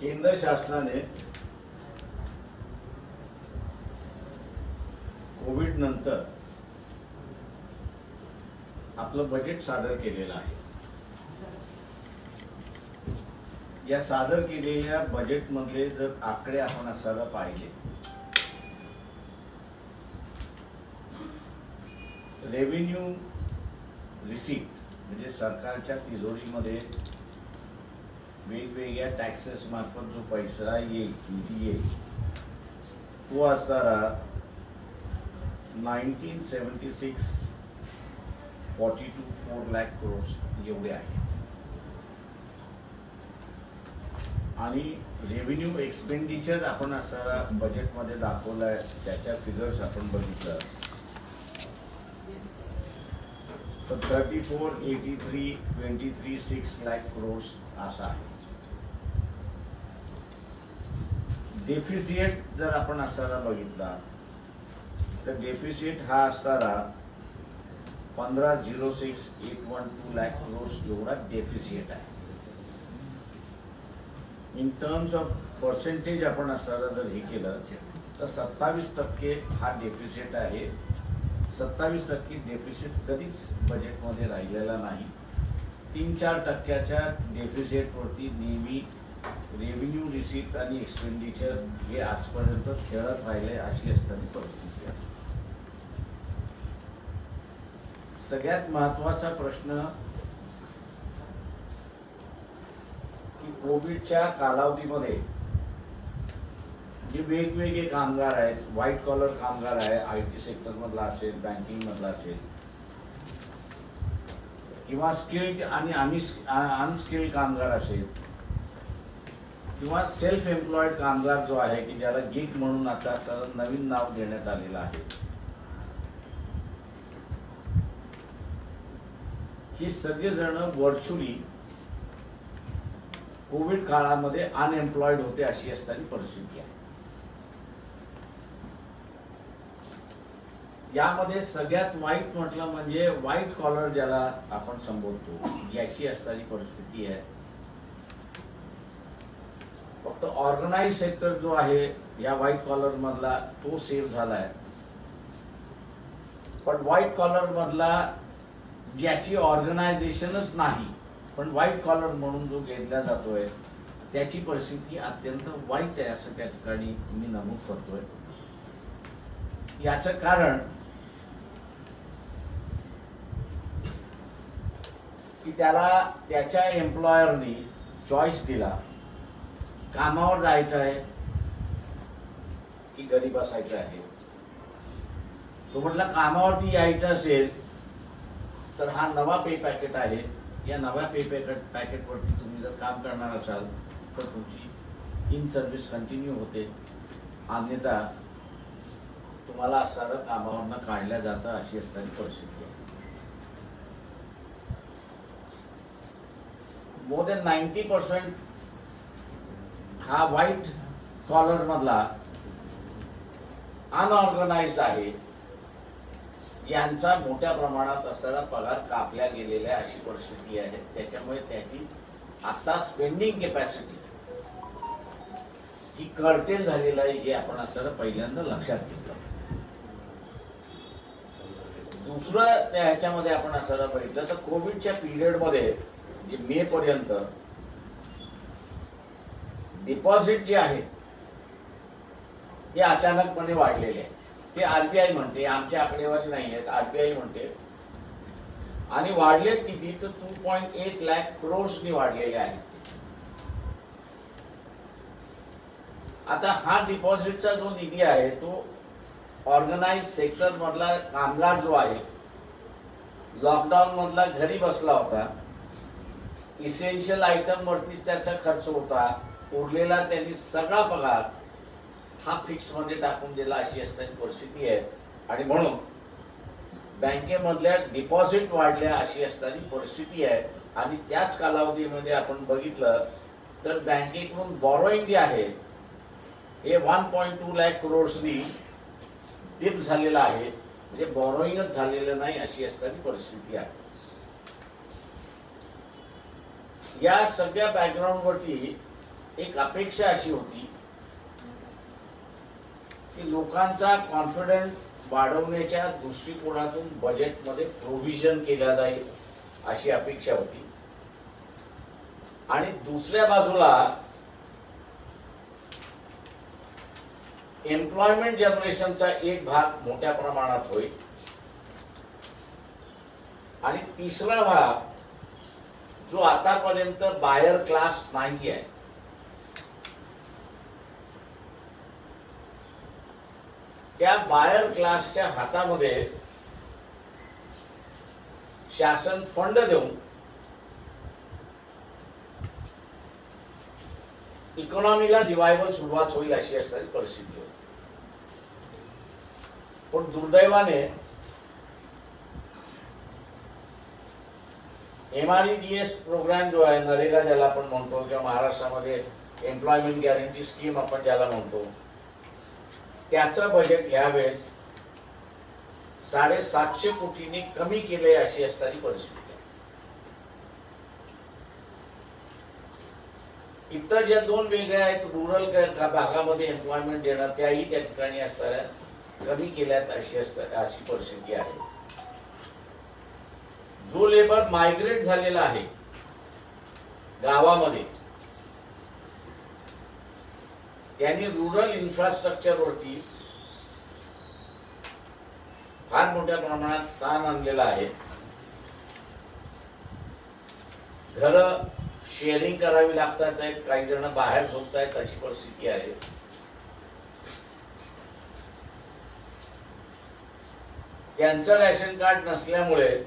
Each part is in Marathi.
केंद्र शासनाने कोविड नंतर आपलं बजेट सादर केलेलं आहे। या सादर केलेल्या बजेट मधले जर आकडे आपण असायला पाहिले, रेव्हेन्यू रिसीट म्हणजे सरकारच्या तिजोरीमध्ये वेगवेगळ्या टॅक्सेस मार्फत जो पैसा येईल, निधी येईल, तो असणारा 1976 4 लाख करोड एवढे आहे। आणि रेव्हेन्यू एक्सपेंडिचर आपण असणारा बजेटमध्ये दाखवलाय, त्याच्या फिगर्स आपण बघितलं तर 34, 83, 23, 6 लाख करोड असा आहे। डेफिसिट जर आपण असणारा बघितला तर डेफिसिट हा असणारा 15,06,812 लाख करोड एवढा डेफिसिट आहे। इन टर्म्स ऑफ पर्सेंटेज आपण असणारा जर हे केलं तर 27% हा डेफिसिट आहे। 27% डेफिसिट कधीच बजेटमध्ये राहिलेला नाही। 3-4% डेफिसिटवरती नेहमी रेव्हेन्यू रिसीट आणि एक्सपेंडिचर हे आजपर्यंत खेळत राहिले, अशी असणारी परिस्थिती आहे। सगळ्यात महत्त्वाचा प्रश्न की कोविडच्या कालावधीमध्ये जे वेगवेगळे कामगार आहेत, व्हाईट कॉलर कामगार आहे, IT सेक्टर मधला असेल, बँकिंग मधला असेल, किंवा स्किल्ड आणि अनस्किल्ड कामगार असेल, किंवा सेल्फ एम्प्लॉयड कामगार जो आहे की ज्याला गिग म्हणून आता नवीन नाव देण्यात आलेलं आहे, हे सगळेजण व्हर्च्युअली कोविड काळामध्ये अनएम्प्लॉयड होते, अशी असणारी परिस्थिती आहे। यामध्ये सगळ्यात वाईट म्हटलं म्हणजे व्हाईट कॉलर ज्याला आपण संबोधतो, याची असणारी परिस्थिती आहे। फक्त ऑर्गनाइज सेक्टर जो आहे या व्हाईट कॉलर मधला तो सेव्ह झालाय, पण व्हाईट कॉलर मधला ज्याची ऑर्गनायझेशनच नाही पण व्हाईट कॉलर म्हणून जो घेतला जातोय, त्याची परिस्थिती अत्यंत वाईट आहे असं त्या ठिकाणी मी नमूद करतोय। याचं कारण की त्याला त्याच्या एम्प्लॉयरनी चॉईस दिला, कामावर जायचं आहे की घरी बसायचं आहे। तो म्हटला कामावरती यायचं असेल तर हा नवा पे पॅकेट आहे, या नव्या पे पॅकेटवरती तुम्ही जर काम करणार असाल तर तुमची इन सर्व्हिस कंटिन्यू होते, अन्यथा तुम्हाला असणारं कामावरनं काढल्या जातं, अशी असणारी परिस्थिती आहे। मोर दॅन 90% हा व्हाईट कॉलर मधला अनऑर्गनाइज्ड आहे, यांचा मोठ्या प्रमाणात असणारा पगार कापल्या गेलेल्या अशी परिस्थिती आहे। त्याच्यामुळे त्याची आता स्पेंडिंग कॅपॅसिटी ही कर्टेल झालेला आहे, हे आपण असणारा पहिल्यांदा लक्षात घेतलं। दुसरं ह्याच्यामध्ये आपण असणारा बघितलं तर कोविडच्या पिरियड मध्ये जे मे पर्यंत डिपॉझिट जे आहे हे अचानकपणे वाढलेले आहेत। ते RBI म्हणते, आमच्या आकडेवारी नाही आहेत, RBI म्हणते, आणि वाढलेत किती तर 2.8 लाख करोड्सनी वाढलेले आहेत। आता हा डिपॉझिटचा जो निधी आहे तो ऑर्गनाइज सेक्टर मधला कामगार जो आहे, लॉकडाऊन मधला घरी बसला होता, इसेन्शियल आयटम वरतीच त्याचा खर्च होता, उरलेला त्यांनी सगळा पगार हा फिक्स मध्ये टाकून दिला, अशी असणारी परिस्थिती आहे। आणि म्हणून बँकेमधल्या डिपॉझिट वाढल्या, अशी असणारी परिस्थिती आहे। आणि त्याच कालावधीमध्ये आपण बघितलं तर बँकेकडून बॉरोइंग जे आहे हे 1.2 लाख करोड्सनी डिप झालेला आहे, म्हणजे बॉरोईंगच झालेलं नाही अशी असणारी परिस्थिती आहे. या सगळ्या बॅकग्राऊंडवरती एक अपेक्षा अशी होती की लोकांचा कॉन्फिडन्स वाढवण्याच्या दृष्टिकोनातून बजेटमध्ये प्रोव्हिजन केल्या जाईल अशी अपेक्षा होती. आणि दुसऱ्या बाजूला एम्प्लॉयमेंट जनरेशनचा एक भाग मोठ्या प्रमाणात होईल आणि तिसरा भाग जो आतापर्यंत बायर क्लास नाही आहे, त्या बायर क्लासच्या हातामध्ये शासन फंड देऊन इकॉनॉमीला रिवायवल सुरुवात होईल अशी असणारी परिस्थिती होती. पण दुर्दैवाने MREGS प्रोग्राम जो आहे, नरेगा ज्याला आपण म्हणतो, किंवा महाराष्ट्रामध्ये एम्प्लॉयमेंट गॅरंटी स्कीम आपण ज्याला म्हणतो, त्याचं बजेट यावेळेस 750 कोटींनी कमी केले अशी असणारी परिस्थिती आहे. इतर ज्या दोन वेगळ्या आहेत, रुरल भागामध्ये एम्प्लॉयमेंट देणं, त्याही त्या ठिकाणी असणाऱ्या कमी केल्यात अशी परिस्थिती आहे. जो लेबर मायग्रेट झालेला आहे गावामध्ये, त्यांनी रुरल इन्फ्रास्ट्रक्चरवरती फार मोठ्या प्रमाणात ताण आणलेला आहे. घरं शेअरिंग करावी लागतात आहेत, काही जण बाहेर झोपतायत अशी परिस्थिती आहे. त्यांचं रॅशन कार्ड नसल्यामुळे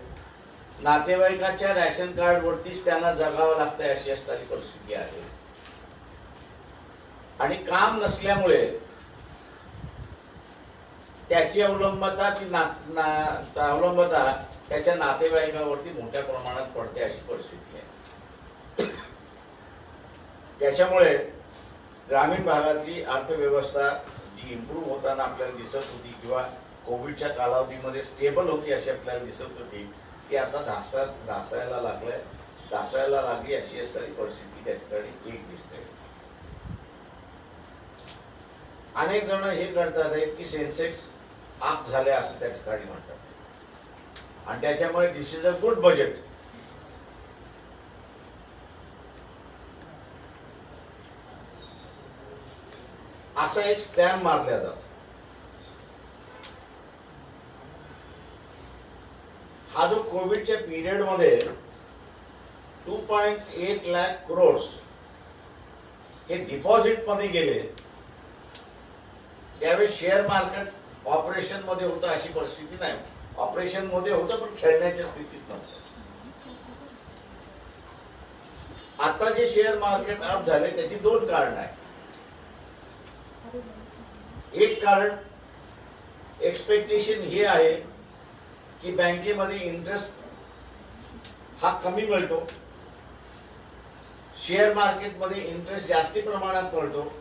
नातेवाईकाच्या रॅशन कार्ड वरतीच त्यांना जगावं लागतंय अशी असणारी परिस्थिती आहे. आणि काम नसल्यामुळे त्याची अवलंबता त्याच्या नातेवाईकावरती मोठ्या प्रमाणात पडते अशी परिस्थिती आहे. त्याच्यामुळे ग्रामीण भागातली अर्थव्यवस्था जी इम्प्रूव्ह होताना आपल्याला दिसत होती किंवा कोविडच्या कालावधीमध्ये स्टेबल होती अशी आपल्याला दिसत होती, ती आता ढासळायला लागली अशी असणारी परिस्थिती त्या ठिकाणी एक दिसते. अनेक जण हे करतात की सेन्सेक्स अप झाले असं त्या ठिकाणी म्हणतात आणि त्याच्यामुळे दिस इज अ गुड बजेट. असा एक स्टॅम्प मारला जातो. हा जो कोविडच्या पिरियड मध्ये 2.8 लाख करोड हे डिपॉझिट मध्ये गेले, त्यावेळेस शेअर मार्केट ऑपरेशन मध्ये होतं अशी परिस्थिती नाही. ऑपरेशन मध्ये होतं पण खेळण्याच्या स्थितीत नव्हतं. आता जे शेअर मार्केट अप झाले त्याची दोन कारण आहेत. एक कारण एक्सपेक्टेशन हे आहे की बँकेमध्ये इंटरेस्ट हा कमी मिळतो, शेअर मार्केटमध्ये इंटरेस्ट जास्ती प्रमाणात मिळतो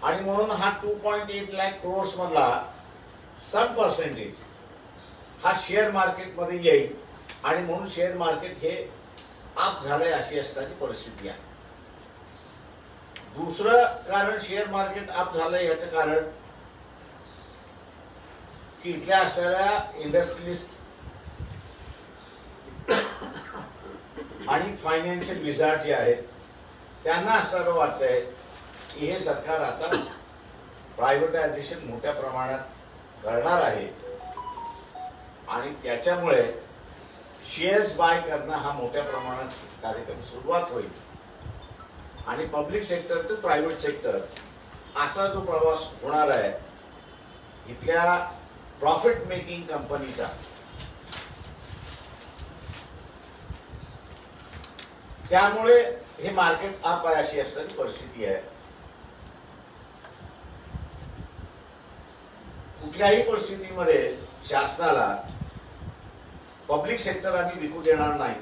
आणि म्हणून हा 2.8 लाख करोड मधला सम पर्सेंटेज हा शेअर मार्केटमध्ये येईल आणि म्हणून शेअर मार्केट हे अप झाले अशी असणारी परिस्थिती आहे. दुसरं कारण शेअर मार्केट अप झालंय याचं कारण की इथल्या असणाऱ्या इंडस्ट्रियलिस्ट आणि फायनान्शियल विझार्ड जे आहेत त्यांना असं वाटतंय की हे सरकार आता प्रायव्हेटायझेशन मोठ्या प्रमाणात करणार आहे आणि त्याच्यामुळे शेअर्स बाय करणं हा मोठ्या प्रमाणात कार्यक्रम सुरुवात होईल आणि public sector to private sector असा जो प्रवास होणार आहे इथल्या प्रॉफिट मेकिंग कंपनीचा, त्यामुळे हे मार्केट अप आहे अशी असणारी परिस्थिती आहे. कुठल्याही परिस्थितीमध्ये शासनाला पब्लिक सेक्टर आम्ही विकू देणार नाही,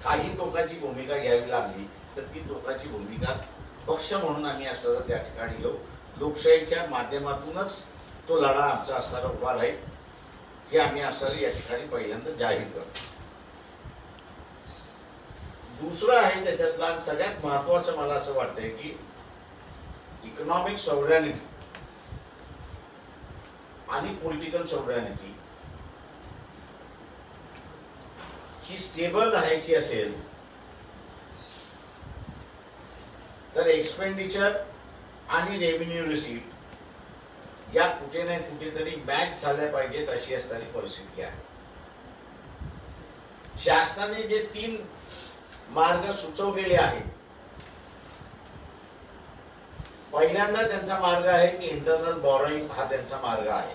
काही टोकाची भूमिका घ्यावी लागली तर ती टोकाची भूमिका पक्ष म्हणून आम्ही असं त्या ठिकाणी घेऊ. लोकशाहीच्या माध्यमातूनच तो लढा आमचा असणारा उभा राहील हे आम्ही असणारे या ठिकाणी पहिल्यांदा जाहीर करतो. दुसरं आहे त्याच्यातला सगळ्यात महत्वाचं मला असं वाटतंय की इकॉनॉमिक सॉव्हरॅनिटी आणि पॉलिटिकल सॉव्हरॅनिटी ही स्टेबल राहायची असेल तर एक्सपेंडिचर आणि रेव्हेन्यू रिसीट या कुठे ना कुठेतरी मॅच झाल्या पाहिजेत अशी असणारी परिस्थिती आहे. शासनाने जे 3 मार्ग सुचवलेले आहेत, पहिल्यांदा त्यांचा मार्ग आहे की इंटरनल बॉरोइंग हा त्यांचा मार्ग आहे.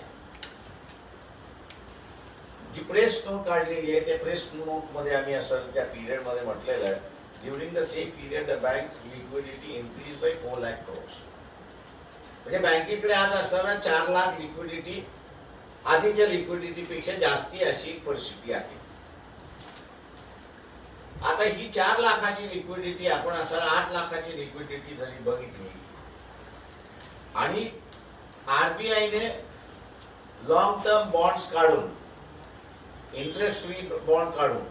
जी प्रेस नोट काढलेली आहे त्या प्रेस नोट मध्ये आम्ही असं त्या पिरियड मध्ये म्हटलेलं आहे, during the same period the banks liquidity increase by 4 lakh crores. म्हणजे बँकेकडे आज असताना 4 लाख लिक्विडिटी आधीच्या लिक्विडिटी पेक्षा जास्ती अशी परिस्थिती आहे. आता ही 4 लाखाची लिक्विडिटी आपण असताना 8 लाखाची लिक्विडिटी जरी बघितली आणि आरबीआयने लॉंग टर्म बॉन्ड्स काढून इंटरेस्ट फ्री बॉन्ड काढून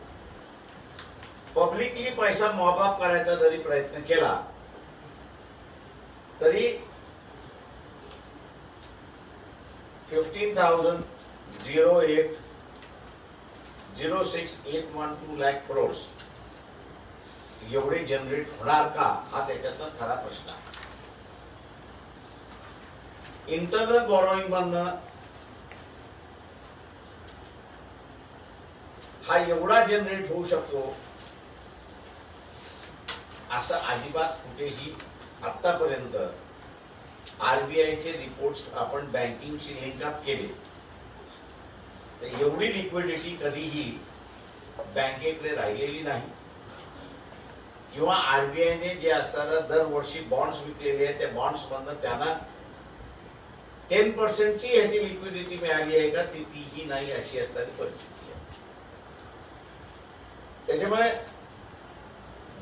पब्लिकली पैसा मॉबअप करायचा जरी प्रयत्न केला तरी 15,006,812 लाख crores एवढे जनरेट होणार का हा त्याच्यातला खरा प्रश्न आहे. इंटरनल बॉरोइंग मधनं हा एवढा जनरेट होऊ शकतो असं अजिबात कुठेही आतापर्यंत आरबीआयचे रिपोर्ट्स आपण बँकिंगशी लिंक अप केले तर एवढी लिक्विडिटी कधीही बँकेकडे राहिलेली नाही. किंवा आरबीआयने जे असताना दरवर्षी बॉन्ड्स विकलेले आहेत त्या बॉन्ड्स मधनं त्यांना 10% ची ह्याची लिक्विडिटी मिळाली आहे का तीही नाही अशी असणारी परिस्थिती आहे. त्याच्यामुळे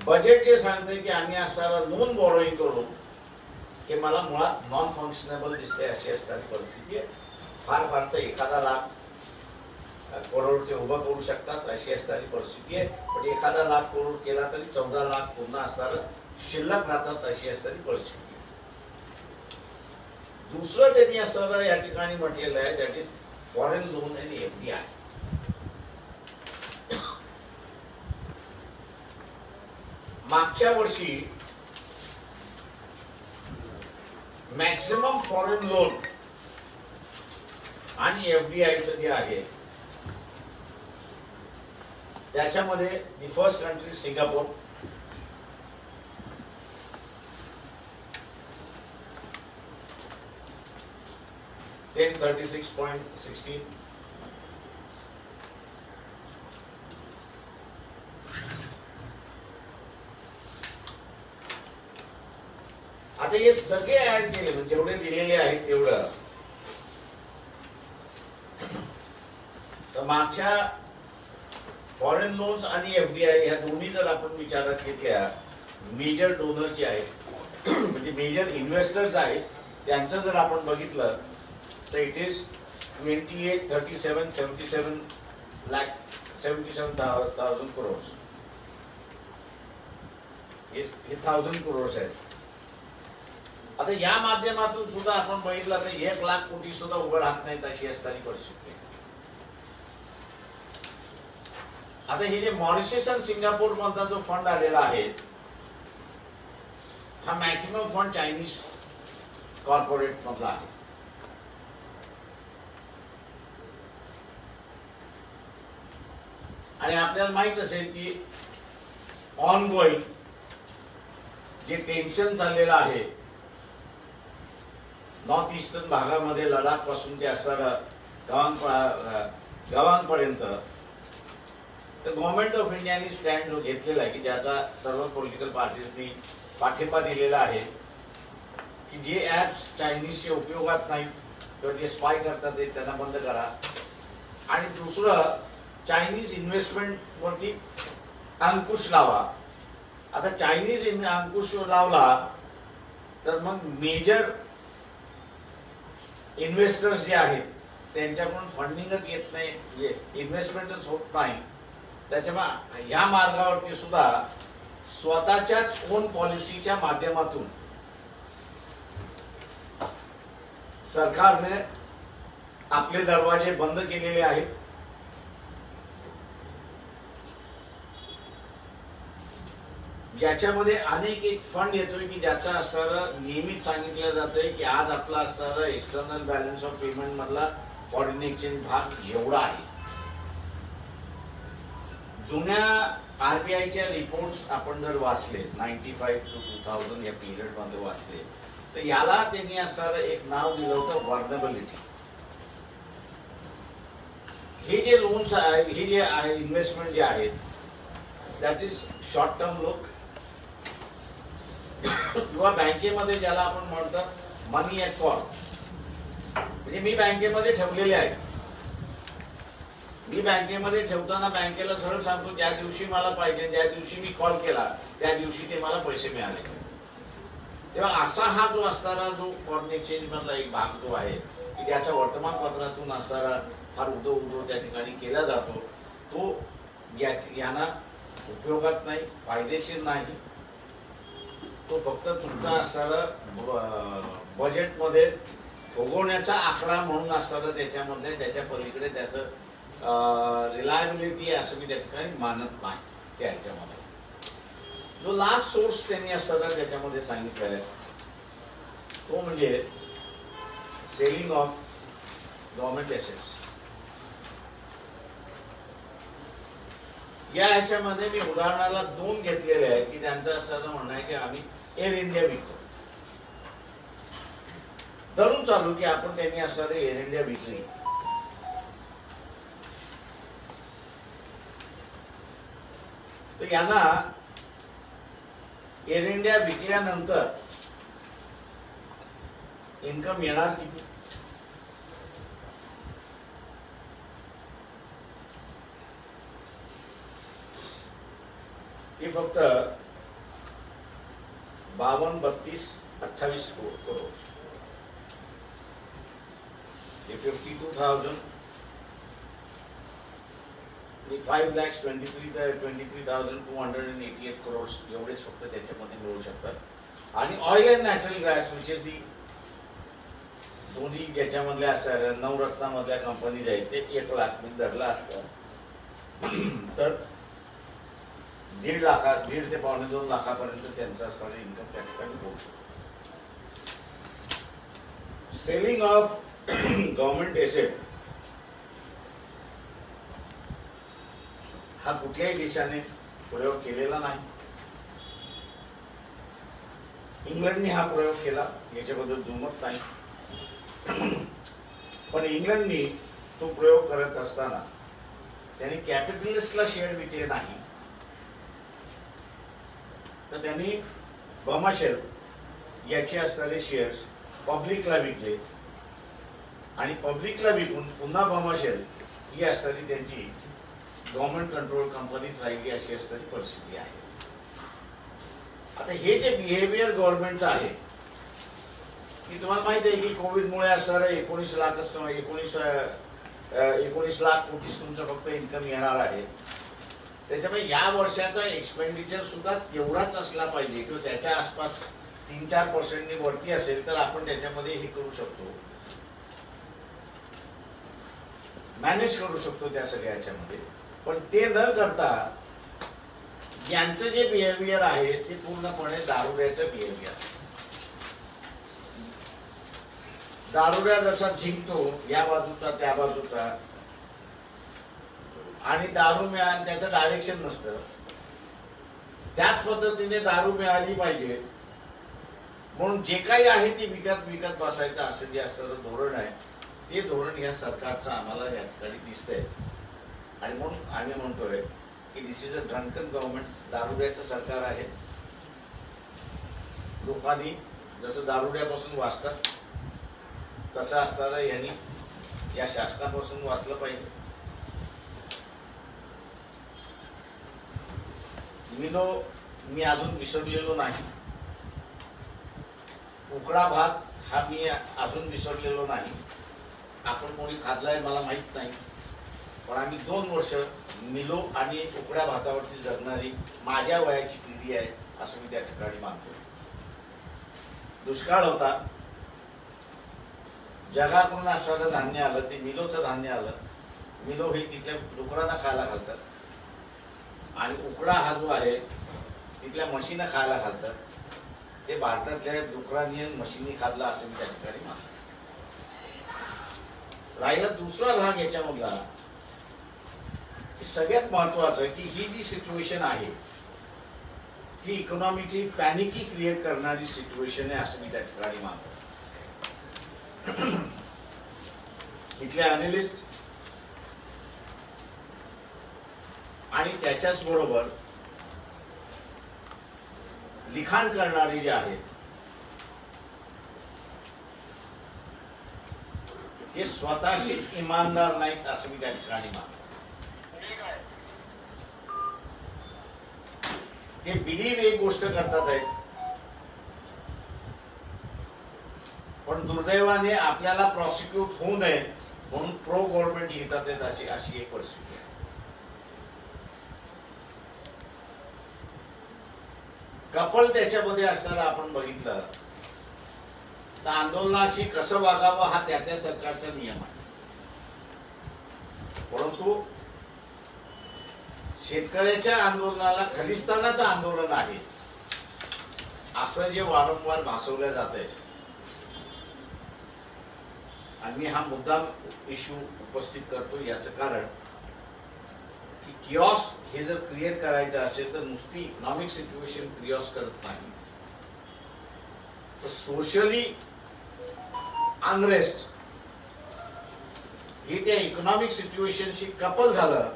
बजेट जे सांगते की आम्ही असताना लोन बॉरोइंग करून हे मला मुळात नॉन फंक्शनेबल दिसते अशी असणारी परिस्थिती आहे. फार फार तर 1 लाख करोड ते उभं करू शकतात अशी असणारी परिस्थिती आहे. पण 1 लाख करोड केला तरी 14 लाख पुन्हा असणारं शिल्लक राहतात अशी असणारी परिस्थिती आहे. दुसरं त्यांनी असं या ठिकाणी म्हटलेलं आहे दॅट इज फॉरेन लोन आणि एफडीआय. मागच्या वर्षी मॅक्सिमम फॉरेन लोन आणि एफडीआयचं जे आहे त्याच्यामध्ये the first country Singapore, then 36.16, आता हे सगळे ऍड केले म्हणजे जेवढे दिलेले आहेत तेवढं तर मागच्या फॉरेन लोन्स आणि एफडीआय ह्या दोन्ही जर आपण विचारात घेतल्या मेजर डोनर जे आहेत म्हणजे मेजर इन्व्हेस्टर्स आहेत त्यांचं जर आपण बघितलं तर इट इज 77,000 crores. हे 1000 crores आहेत. आता या माध्यमातून सुद्धा आपण बघितलं तर 1 लाख कोटी सुद्धा उभं राहत नाहीत अशी असणारी परिस्थिती. आता हे जे मॉरिशस आणि सिंगापूर मधला जो फंड आलेला आहे हा मॅक्सिमम फंड चायनीज कॉर्पोरेट मधला आहे. आणि आपल्याला माहित असेल की ऑन गोईंग जे टेन्शन चाललेलं आहे नॉर्थ ईस्टर्न भागामध्ये लडाख पासून जे असणारं गावांपर्यंत तर गव्हर्नमेंट ऑफ इंडियाने स्टँड जो घेतलेला आहे की ज्याचा सर्व पॉलिटिकल पार्टीजनी पाठिंबा दिलेला आहे की जे ऍप्स चायनीजचे उपयोगात नाहीत किंवा जे स्पाय करतात ते त्यांना बंद करा. आणि दुसरं चायनीज इन्व्हेस्टमेंट वरती अंकुश लावा. आता चायनीज अंकुश लावला तर मग मेजर इन्व्हेस्टर्स जे आहेत त्यांच्याकडून फंडिंगच येत नाही, इन्व्हेस्टमेंटच होत नाही. त्याच्यामुळे ह्या मार्गावरती सुद्धा स्वतःच्याच ओन पॉलिसीच्या माध्यमातून सरकारने आपले दरवाजे बंद केलेले आहेत. याच्यामध्ये अनेक एक फंड येतोय की ज्याचा असणारं नेहमीच सांगितलं जातंय की आज आपला असणारं एक्सटर्नल बॅलन्स ऑफ पेमेंट मधला फॉरेन एक्सचेंज भाग एवढा आहे. जुन्या आरबीआयच्या रिपोर्ट्स आपण जर वाचले 95 to 2000 या पिरियड मध्ये वाचले तर याला त्यांनी असणारं एक नाव दिलं होतं व्हर्नेबिलिटी. हे जे लोन्स आहे, हे जे इन्व्हेस्टमेंट जे आहेत दॅट इज शॉर्ट टर्म लोक किंवा बँकेमध्ये ज्याला आपण म्हणतो मनी ॲट कॉल, म्हणजे मी बँकेमध्ये ठेवलेले आहे. मी बँकेमध्ये ठेवताना बँकेला सरळ सांगतो ज्या दिवशी मला पाहिजे, ज्या दिवशी मी कॉल केला त्या दिवशी ते मला पैसे मिळाले. तेव्हा असा हा जो असणारा जो फॉरेन एक्सचेंज मधला एक भाग जो आहे की ज्याच्या वर्तमानपत्रातून असणारा फार उदो त्या ठिकाणी केला जातो, तो यांना उपयोगात नाही, फायदेशीर नाही. तो फक्त तुमचा असणारा बजेटमध्ये फुगवण्याचा आकडा म्हणून असणारा त्याच्यामध्ये त्याच्या पलीकडे त्याचं रिलायबिलिटी असं मी त्या ठिकाणी मानत नाही. त्याच्यामध्ये जो लास्ट सोर्स त्यांनी असताना त्याच्यामध्ये सांगितलं आहे तो म्हणजे सेलिंग ऑफ गव्हर्नमेंट एसेट्स. या ह्याच्यामध्ये मी उदाहरणाला 2 घेतलेले आहेत की त्यांचं असं म्हणणं आहे की आम्ही एअर इंडिया विकतो. धरून चालू की आपण त्यांनी असणारे एअर इंडिया विकली, तर यांना एअर इंडिया विकल्यानंतर इन्कम येणार किती? ते फक्त 52, 32, 28 करोड. 52,000 5,23,288 करोड एवढेच फक्त त्याच्यामध्ये मिळू शकतात. आणि oil and natural gas which is the दोन्ही ज्याच्यामधल्या असणाऱ्या नवरत्नामधल्या कंपनीज आहेत ते 1 लाख मी धरला असतं तर 1.5 ते 1.25 लाखापर्यंत त्यांचा असणारा इन्कम त्या ठिकाणी होऊ शकतो. सेलिंग ऑफ गव्हर्नमेंट एसेट हा कुठल्याही देशाने प्रयोग केलेला नाही. इंग्लंडने हा प्रयोग केला, याच्याबद्दल दुमत नाही. पण इंग्लंडने तो प्रयोग करत असताना त्यांनी कॅपिटलिस्टला शेअर विकले नाही, तर त्यांनी बमाशेल याचे असणारे शेअर्स पब्लिकला विकले आणि पब्लिकला विकून पुन्हा बमाशेल ही असणारी त्यांची गव्हर्नमेंट कंट्रोल कंपनीच राहिली अशी असणारी परिस्थिती आहे. आता हे जे बिहेवियर गव्हर्नमेंटचं आहे की तुम्हाला माहिती आहे की कोविडमुळे असणारं 19 लाख कोटी तुमचं फक्त इन्कम येणार आहे. त्याच्यामुळे या वर्षाचा एक्सपेंडिचर सुद्धा तेवढाच असला पाहिजे किंवा त्याच्या आसपास 3-4% वरती असेल तर आपण त्याच्यामध्ये हे करू शकतो, मॅनेज करू शकतो त्या सगळ्याच्यामध्ये. पण ते न करता यांचं जे बिहेवियर आहे ते पूर्णपणे दारुड्याचं बिहेवियर. दारुड्या जसा झिंकतो या बाजूचा त्या बाजूचा आणि दारू मिळाली त्याचं डायरेक्शन नसतं, त्याच पद्धतीने दारू मिळाली पाहिजे म्हणून जे काही आहे ते विकत बसायचं असं जे असणारं धोरण आहे ते धोरण या सरकारचं आम्हाला या ठिकाणी दिसतंय. आणि म्हणून आम्ही म्हणतोय की दिस इज अ ड्रंकन गव्हर्नमेंट. दारुड्याचं सरकार आहे. लोकांनी जसं दारुड्यापासून वाचतात तसं असताना यांनी या शासनापासून वाचलं पाहिजे. मी अजून विसरलेलो नाही. उकडा भात हा मी अजून विसरलेलो नाही. आपण कोणी खाल्लाय मला माहित नाही, पण आम्ही 2 वर्ष मिलो आणि उकड्या भातावरती जगणारी माझ्या वयाची पिढी आहे असं मी त्या ठिकाणी मानतो. दुष्काळ होता, जगाकडून असणारं धान्य आलं, ते मिलोचं धान्य आलं. मिलो हे तिथल्या डुकरांना खायला घालतात आणि उकडा हा जो आहे तिथल्या म्हशींना खायला घालतात. ते भारतातल्या डुकरांनी म्हशींनी खाल्लं असं मी त्या ठिकाणी मानतो. राहिला दुसरा भाग याच्यामधला की सगळ्यात महत्वाचं की ही जी सिच्युएशन आहे ही इकॉनॉमिकली पॅनिकी क्रिएट करणारी सिच्युएशन आहे असं मी त्या ठिकाणी मानतो. इथले अॅनालिस्ट आणि त्याच्याच बरोबर लिखाण करणारे जे आहेत हे स्वतःशीच इमानदार नाहीत असं मी त्या ठिकाणी मानतो. ते बिलीव्ह एक गोष्ट करतात आहेत, पण दुर्दैवाने आपल्याला प्रॉसिक्यूट होऊ नये म्हणून प्रो गव्हर्नमेंट लिहितात आहेत अशी एक परिस्थिती आहे. कपल त्याच्यामध्ये असताना आपण बघितलं तर आंदोलनाशी कसं वागावं हा त्या सरकारचा नियम आहे. परंतु शेतकऱ्याच्या आंदोलनाला खलिस्तानाचं आंदोलन आहे असं जे वारंवार भासवलं जात आहे आणि मी हा मुद्दाम इश्यू उपस्थित करतो याचं कारण की किऑस हे जर क्रिएट करायचं असेल तर नुसती इकॉनॉमिक सिच्युएशन क्रिऑस करत नाही, तर सोशली अनरेस्ट हे त्या इकॉनॉमिक सिच्युएशनशी कपल झालं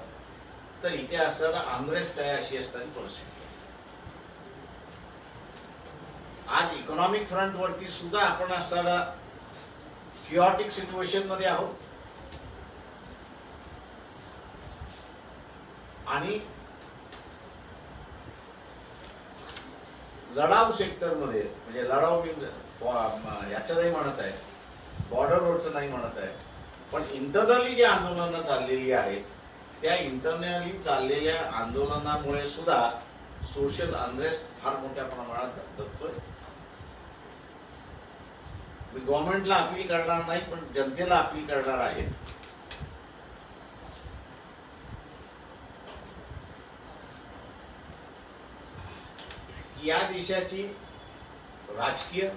तर इथे असणारा अनरेस्ट आहे अशी असणारी परिस्थिती. आज इकॉनॉमिक फ्रंट वरती सुद्धा आपण असणारा किऑटिक सिच्युएशन मध्ये आहोत आणि लढाऊ सेक्टर मध्ये म्हणजे लढाऊ याचं नाही म्हणत आहे, बॉर्डरवरचं नाही म्हणत आहे, पण इंटरनली जी आंदोलनं चाललेली आहेत त्या इंटरनली चाललेल्या आंदोलनामुळे सुद्धा सोशल अनरेस्ट फार मोठ्या प्रमाणात धगधगतोय. मी गव्हर्नमेंटला अपील करणार नाही पण जनतेला अपील करणार आहे की या देशाची राजकीय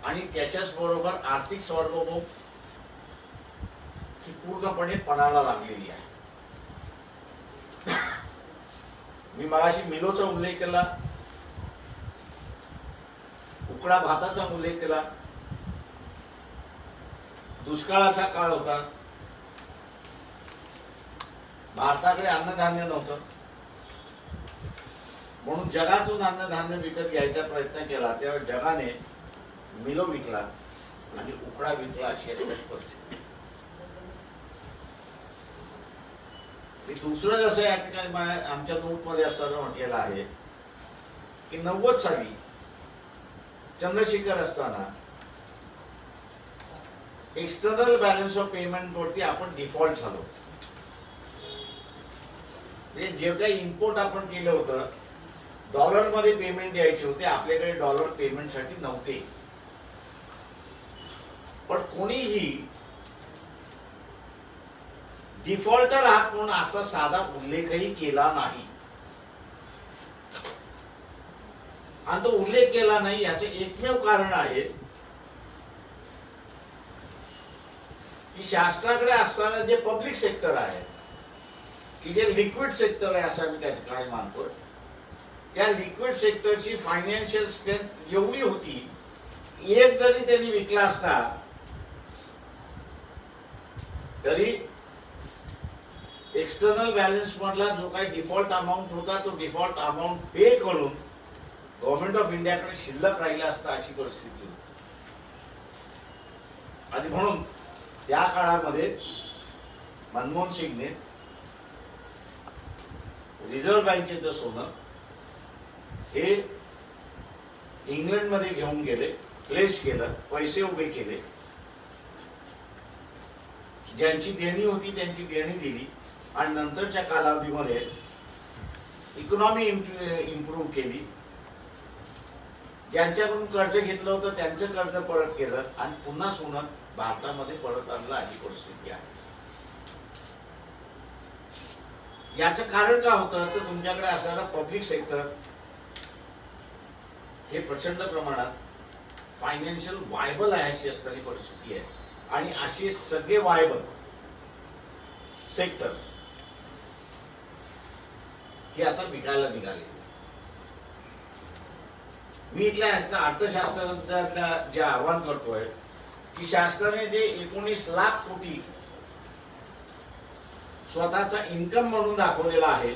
आणि त्याच्याच बरोबर आर्थिक सार्वभौम ही पूर्णपणे पणाला लागलेली आहे. मी मगाशी मिलोचा उल्लेख केला, उकडा भाताचा उल्लेख केला, दुष्काळाचा काळ होता, भारताकडे अन्नधान्य नव्हतं म्हणून जगातून अन्नधान्य विकत घ्यायचा प्रयत्न केला, तेव्हा जगाने मिलो विकला आणि उकडा विकला अशी असणारी परिस्थिती. दुसरं जसं या ठिकाणी आमच्या नोटमध्ये असताना म्हटलेलं आहे की 90 साली चंद्रशेखर असताना एक्सटर्नल बॅलन्स ऑफ पेमेंट वरती आपण डिफॉल्ट झालो. म्हणजे जे काही इम्पोर्ट आपण केलं होतं डॉलर मध्ये पेमेंट द्यायचे होते, आपल्याकडे डॉलर पेमेंटसाठी नव्हते. पण कोणीही डिफॉल्टर आहात म्हणून असा साधा उल्लेखही केला नाही. आणि तो उल्लेख केला नाही याचे एकमेव कारण आहे की शासनाकडे असताना जे पब्लिक सेक्टर आहे की जे लिक्विड सेक्टर आहे असं मी त्या ठिकाणी मानतो, त्या लिक्विड सेक्टरची फायनान्शियल स्ट्रेंथ एवढी होती, एक जरी त्यांनी विकला असता तरी एक्सटर्नल बॅलन्स मधला जो काही डिफॉल्ट अमाऊंट होता तो डिफॉल्ट अमाऊंट पे करून गव्हर्नमेंट ऑफ इंडियाकडे शिल्लक राहिला असता अशी परिस्थिती होती. आणि म्हणून त्या काळामध्ये मनमोहन सिंगने रिझर्व्ह बँकेचं सोनं हे इंग्लंडमध्ये घेऊन गेले, प्लेस केलं, पैसे उभे केले ज्यांची देणी होती त्यांची देणी दिली आणि नंतरच्या कालावधीमध्ये इकॉनॉमी इम्प्रूव्ह केली. ज्यांच्याकडून कर्ज घेतलं होतं त्यांचं कर्ज परत केलं आणि पुन्हा सोनं भारतामध्ये परत आणलं अशी परिस्थिती आहे. याचं कारण काय होतं तर तुमच्याकडे असणारा पब्लिक सेक्टर हे प्रचंड प्रमाणात फायनान्शियल वायबल आहे अशी असणारी परिस्थिती आहे. आणि असे सगळे वायबल सेक्टर्स हे आता विकायला निघाले. मी इथल्या अर्थशास्त्रातल्या जे आव्हान करतोय की शासनाने जे 19 लाख कोटी स्वतःचा इन्कम म्हणून दाखवलेला आहे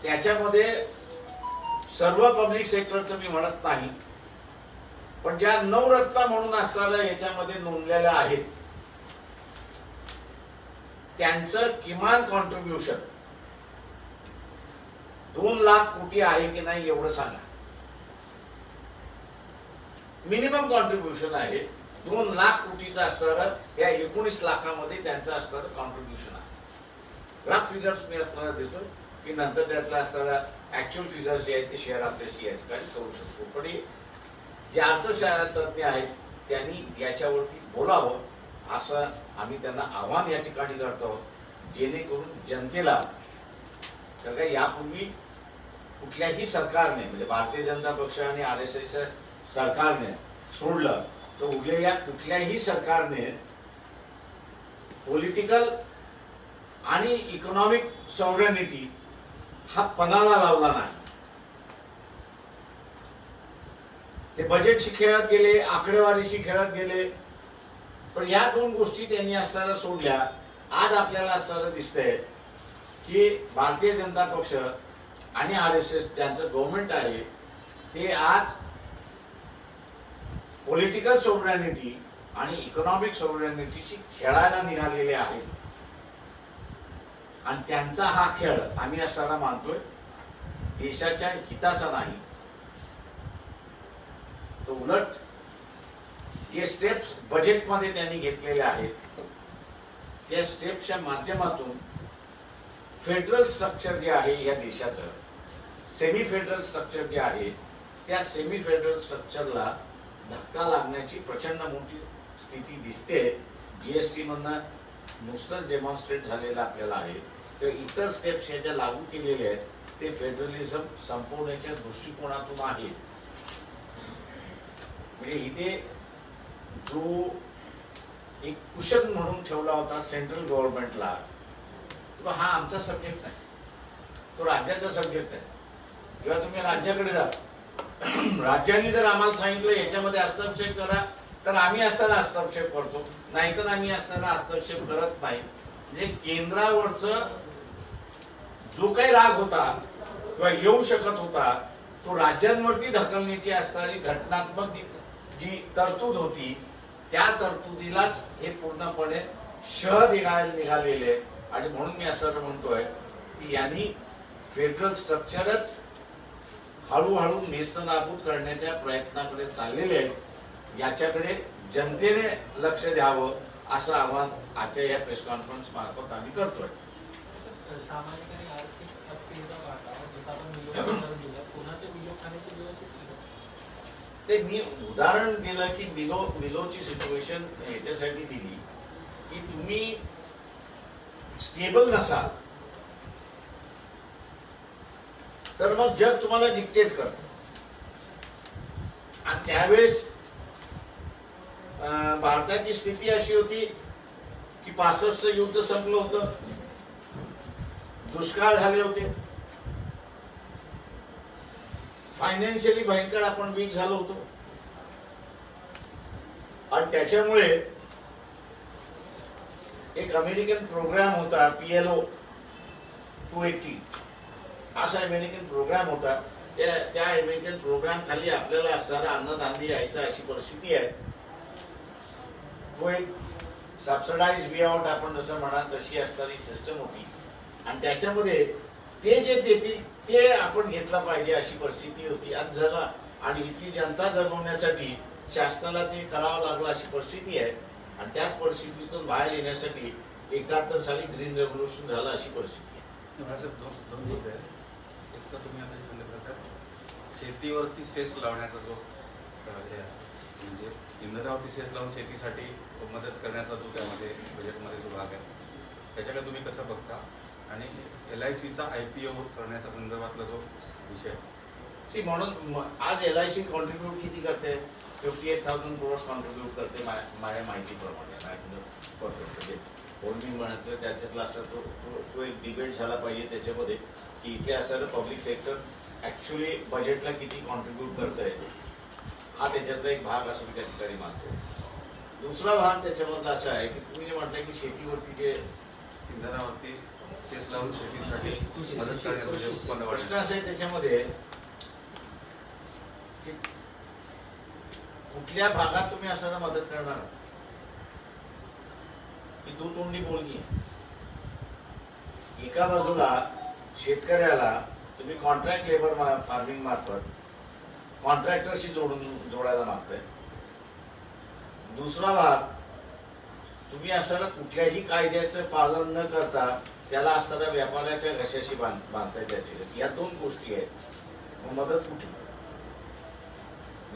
त्याच्यामध्ये सर्व पब्लिक सेक्टरचं मी म्हणत नाही, पण ज्या नवरत्न म्हणून असणाऱ्या याच्यामध्ये नोंदलेल्या आहेत त्यांचं किमान कॉन्ट्रीब्युशन 2 लाख कोटी आहे की नाही एवढं सांगा. मिनिमम कॉन्ट्रीब्युशन आहे 2 लाख कोटीचं असणारं या 19 लाखामध्ये त्यांचं असणारं कॉन्ट्रीब्युशन आहे. रफ फिगर्स मी असणारा देतो की नंतर त्यातला असणारा ऍक्च्युअल फिगर्स जे आहेत ते शेअर आपल्याशी या ठिकाणी करू शकतो. पण जे अर्थशास्त्रज्ञ आहेत त्यांनी याच्यावरती बोलावं असं आम्ही त्यांना आव्हान या ठिकाणी करतो, जेणेकरून जनतेला तर काय यापूर्वी कुठल्याही सरकारने म्हणजे भारतीय जनता पक्ष आणि RSS सरकारने सोडलं तर उरलेल्या कुठल्याही सरकारने पॉलिटिकल आणि इकॉनॉमिक सॉव्हरेनिटी हा पणाला लावला नाही. ते बजेटशी खेळत गेले, आकडेवारीशी खेळत गेले, पण या 2 गोष्टी त्यांनी असताना सोडल्या. आज आपल्याला असताना दिसतंय की भारतीय जनता पक्ष आणि RSS ज्यांचं गव्हर्नमेंट आहे ते आज पॉलिटिकल सॉव्हरेनिटी आणि इकॉनॉमिक सॉव्हरेनिटीशी खेळायला निघालेले आहेत. आणि त्यांचा हा खेळ आम्ही असताना मानतोय देशाच्या हिताचा नाही. तो उलट जे स्टेप्स बजेटमध्ये त्यांनी घेतलेले आहेत त्या स्टेप्सच्या माध्यमातून फेडरल स्ट्रक्चर जे आहे या देशाचं, सेमी फेडरल स्ट्रक्चर जे आहे त्या सेमी फेडरल स्ट्रक्चरला धक्का लागण्याची प्रचंड मोठी स्थिती दिसते. GST मधनं नुसतंच डेमॉन्स्ट्रेट झालेलं आपल्याला आहे. तर इतर स्टेप्स ज्या लागू केलेले आहेत ते फेडरलिझम संपवण्याच्या दृष्टिकोनातून आहे. म्हणजे इथे जो एक कुशन म्हणून ठेवला होता सेंट्रल गव्हर्नमेंटला, हा आमचा सब्जेक्ट नाही, तो राज्याचा सब्जेक्ट आहे. जेव्हा तुम्ही राज्याकडे जा, राज्याने जर आम्हाला सांगितलं याच्यामध्ये हस्तक्षेप करा तर आम्ही असताना हस्तक्षेप करतो, नाहीतर आम्ही असताना हस्तक्षेप करत नाही. म्हणजे केंद्रावरचं जो काही राग होता किंवा येऊ शकत होता तो राज्यांवरती ढकलण्याची असणारी घटनात्मक जी तरतूद होती त्या तरतुदीलाच हे पूर्णपणे शह निघालेले. आणि म्हणून मी असं म्हणतोय की यांनी फेडरल स्ट्रक्चरच हळूहळू नेस्तनाबूत करण्याच्या प्रयत्नाकडे चाललेले आहेत. याच्याकडे जनतेने लक्ष द्यावं असं आवाहन आजच्या या प्रेस कॉन्फरन्स मार्फत आम्ही करतोय. ते मी उदाहरण दिलं की मिलोची सिच्युएशन याच्यासाठी दिली की तुम्ही स्टेबल नसाल तर मग जग तुम्हाला डिक्टेट करत. आणि त्यावेळेस भारताची स्थिती अशी होती की 65 युद्ध संपलं होतं, दुष्काळ झाले होते, फायनान्शियली भयंकर आपण वीक झालो होतो. आणि त्याच्यामुळे एक अमेरिकन प्रोग्राम होता PLO 280 असा अमेरिकन प्रोग्राम होता. त्या अमेरिकन प्रोग्राम खाली आपल्याला असणारा अन्नधान्य यायचा अशी परिस्थिती आहे. तो एक सबसिडाइज वे आउट आपण जसं म्हणा तशी असणारी सिस्टम होती. आणि त्याच्यामध्ये ते जे देतील ते आपण घेतलं पाहिजे अशी परिस्थिती होती. आणि इथली जनता जगवण्यासाठी शासनाला ते करावं लागलं अशी परिस्थिती आहे. आणि त्याच परिस्थितीतून बाहेर येण्यासाठी 71 साली ग्रीन रेव्होल्युशन झालं अशी परिस्थिती आहे. दोन मुद्दे आहेत. एक तर तुम्ही आता सांगितलं तर शेतीवरती सेस लावण्याचा जो हे आहे, म्हणजे इंधनावरती सेस लावून शेतीसाठी मदत करण्याचा जो त्यामध्ये बजेटमध्ये जो भाग आहे त्याच्याकडे तुम्ही कसं बघता, आणि LICचा IPO करण्याच्या संदर्भातला जो विषय आहे. म्हणून आज LIC कॉन्ट्रीब्यूट किती करते? 58,000 crores कॉन्ट्रीब्यूट करते माझ्या माहितीप्रमाणे. परफेक्ट होल्डिंग म्हणतलं त्याच्यातला असा तो एक डिबेट झाला पाहिजे त्याच्यामध्ये की इथे असं पब्लिक सेक्टर ॲक्च्युली बजेटला किती कॉन्ट्रीब्यूट करत आहे, हा त्याच्यातला एक भाग असं मी त्या ठिकाणी मानतो. दुसरा भाग त्याच्यामधला असा आहे की तुम्ही जे म्हटलं की शेतीवरती जे इंधनावरती सेस लावून शेतीसाठी मदत करण्याचा उत्पन्न प्रश्न असा आहे त्याच्यामध्ये की कुठल्या भागात तुम्ही असं मदत करणार की दुतोंडी बोलणी. एका बाजूला शेतकऱ्याला तुम्ही कॉन्ट्रॅक्ट लेबर फार्मिंग मार्फत कॉन्ट्रॅक्टरशी जोडायला मागताय. दुसरा भाग तुम्ही असताना कुठल्याही कायद्याचं पालन न करता त्याला असताना व्यापाऱ्याच्या घशाशी बांधताय त्याची. या दोन गोष्टी आहेत. मदत कुठे?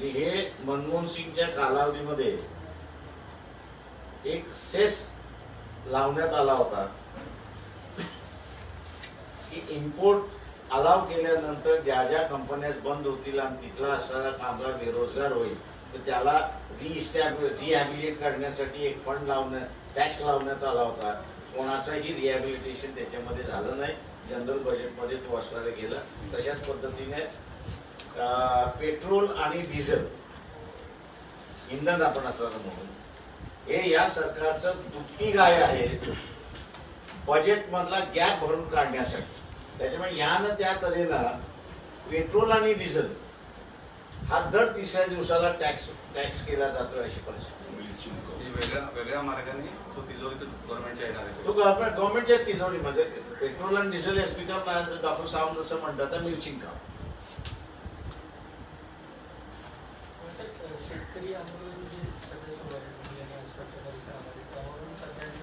हे मनमोहन सिंगच्या कालावधीमध्ये एक सेस लावण्यात आला होता की इम्पोर्ट अलाव केल्यानंतर ज्या ज्या कंपन्या बंद होतील आणि तिथला असणारा कामगार बेरोजगार होईल तर त्याला रिहॅबिलिट करण्यासाठी एक फंड टॅक्स लावण्यात आला होता. कोणाचंही रिहॅबिलिटेशन त्याच्यामध्ये झालं नाही. जनरल बजेटमध्ये तो असणारा गेला. तशाच पद्धतीने पेट्रोल आणि डिझेल इंधन आपण असणारं म्हणून हे या सरकारचं दुपटी गाय आहे बजेट मधला गॅप भरून काढण्यासाठी. त्याच्यामुळे यानं त्या तऱ्हेनं पेट्रोल आणि डिझेल हा दर तिसऱ्या दिवसाला टॅक्स केला जातोय अशी परिस्थिती. वेगळ्या मार्गाने तो तिजोरीत गव्हर्नमेंटच्या येणार आहे. तो गव्हर्नमेंटच्या तिजोरीमध्ये पेट्रोल आणि diesel S become doctor Sawant जसं म्हणतात मिल्चिंग काम. शेतकरी आंदोलन जे सध्या सुरू आहे आसपासच्या परिसरामध्ये त्यावरून सगळ्यांनी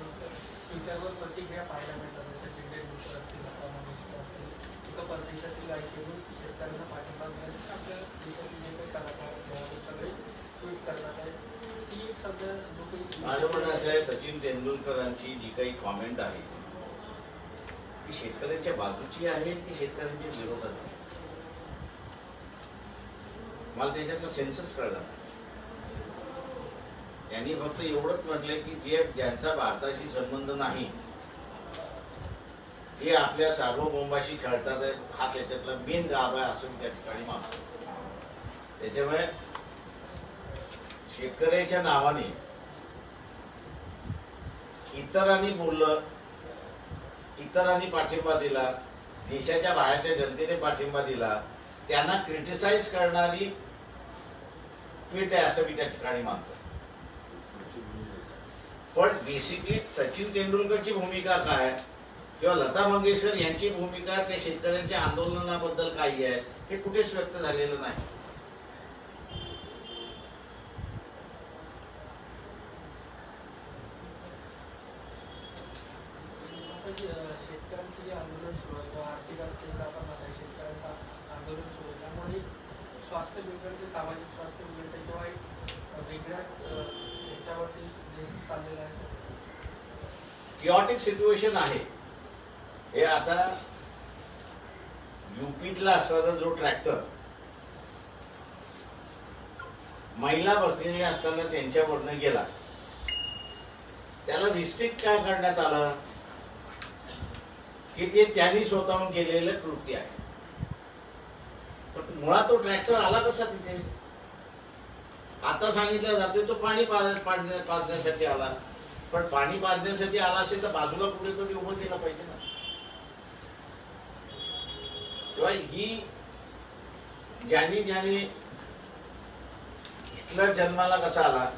ट्विटरवर प्रतिक्रिया पाहायला मिळतात. सचिन तेंडुलकर असतील, लता मंगेशकर असतील, एका परदेशातील ऐकून शेतकऱ्यांना पाठिंबा देण्यासाठी आपल्या देशातील जे काही कलाकार त्यावर सगळे ट्विट करतात आहे. ती एक सध्या जो काही माझं म्हणणं असं आहे सचिन तेंडुलकरांची जी काही कॉमेंट आहे ती शेतकऱ्यांच्या बाजूची आहे की शेतकऱ्यांच्या विरोधात आहे मला त्याच्यातलं सेन्सच कळलं नाही. त्यांनी फक्त एवढंच म्हटलंय की ज्यांचा भारताशी संबंध नाही ते आपल्या सार्वभौमाशी खेळतात हा त्याच्यातला मेन गाभ आहे असं मी त्या ठिकाणी मानतो. त्याच्यामुळे शेतकऱ्याच्या नावाने इतरांनी बोललं, इतरांनी पाठिंबा दिला, देशाच्या बाहेरच्या जनतेने पाठिंबा दिला, त्यांना क्रिटिसाइज करणारी ट्विट आहे असं मी त्या ठिकाणी मानतो. पण बेसिकली सचिन तेंडुलकरची भूमिका काय किंवा लता मंगेशकर यांची भूमिका त्या शेतकऱ्यांच्या आंदोलनाबद्दल काही आहे हे कुठेच व्यक्त झालेलं नाही. शेतकऱ्यांचं जे आंदोलन सुरू आहे किंवा आर्थिक अस्थिरता आपण म्हणतो शेतकऱ्यांचं आंदोलन सुरू आहे त्यामुळे स्वास्थ्य बिघडते, सामाजिक स्वास्थ्य बिघडते किंवा एक वेगळ्या याच्यावरती देश चाललेला आहे. किऑटिक सिच्युएशन आहे हे. आता युपीतला असणारा जो ट्रॅक्टर महिला बसलेली असताना त्यांच्यावरनं गेला त्याला रिस्ट्रिक्ट काय करण्यात आलं की ते त्यांनी स्वतःहून केलेलं कृत्य आहे. पण मुळात तो ट्रॅक्टर आला कसा तिथे आता सांगितलं जाते तो पाणी पाजण्यासाठी आला. पण पाणी पाजण्यासाठी आला असेल तर बाजूला कुठेतरी उभं केलं पाहिजे ना. तेव्हा ही ज्यांनी हिटलर जन्माला कसा आला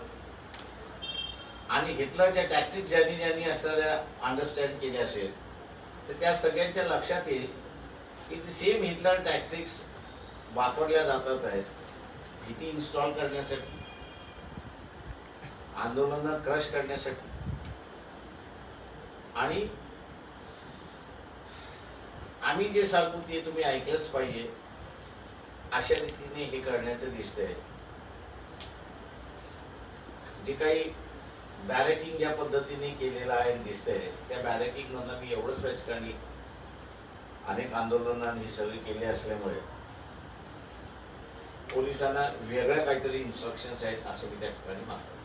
आणि हिटलरच्या टॅक्टिक ज्यांनी असणाऱ्या अंडरस्टँड केले असेल तर त्या सगळ्यांच्या लक्षात येईल की सेम हिटलर टॅक्टिक्स वापरल्या जातात आहेत भीती इन्स्टॉल करण्यासाठी. आंदोलनं क्रश करण्यासाठी आणि आम्ही जे सांगू ते तुम्ही ऐकलंच पाहिजे अशा रीतीने हे करण्याचं दिसतंय. जे काही बॅरेकिंग ज्या पद्धतीने केलेलं आहे दिसतंय त्या बॅरेकिंग मधनं मी एवढंच त्या ठिकाणी अनेक आंदोलनं ही सगळी केली असल्यामुळे पोलिसांना वेगळ्या काहीतरी इन्स्ट्रक्शन्स आहेत असं मी त्या ठिकाणी मानतो.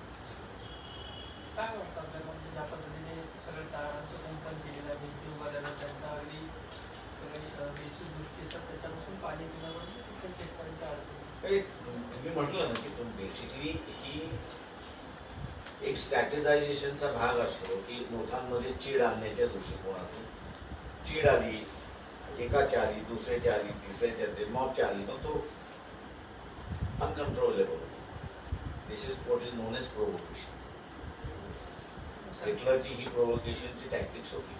काय वाटतं आपल्याला म्हणजे ज्या पद्धतीने सगळं टाळांचं कुंपण केलेलं आहे भिंती उभारलेल्या त्यांच्या अगदी सगळी बेसिक गोष्टी असतात त्याच्यापासून पाणी पिण्यापासून कुठल्या शेतकऱ्यांच्या अडचणी. मी म्हटलं ना की बेसिकली ही एक स्ट्रॅटेजायझेशनचा भाग असतो की लोकांमध्ये चीड आणण्याच्या दृष्टिकोनातून. चीड आली, एकाच्या आली, दुसऱ्याच्या आली, तिसऱ्याच्या आली, मॉबच्या आली, मग तो uncontrollable. This is what is known as provocation. हिटलरची ही प्रोवोकेशनची टॅक्टिक्स होती.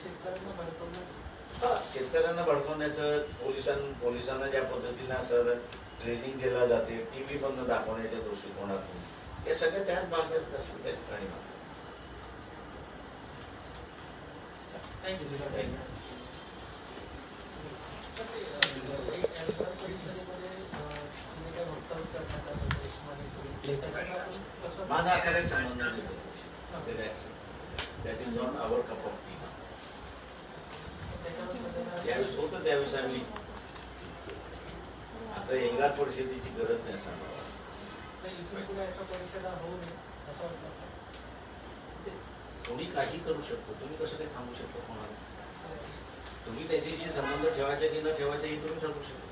शेतकऱ्यांना भडकवणं. शेतकऱ्यांना भडकवण्याचं पोलिसांना ज्या पद्धतीने असं ट्रेनिंग दिला जाते, टीव्ही बंद दाखवण्याच्या दृष्टिकोनातून हे सगळं त्याच भागात असं त्या ठिकाणी माझा असा काही संबंध नाही. That is not our cup of tea. ज्यावेळेस होतं त्यावेळेस आम्ही आता एंगार परिषदेची गरज नाही सांगा. कोणी काही करू शकतो. तुम्ही कसं काही थांबू शकतो कोणाला? तुम्ही त्याच्याशी संबंध ठेवायचा की न ठेवायचा हे तुम्ही ठरवू शकता.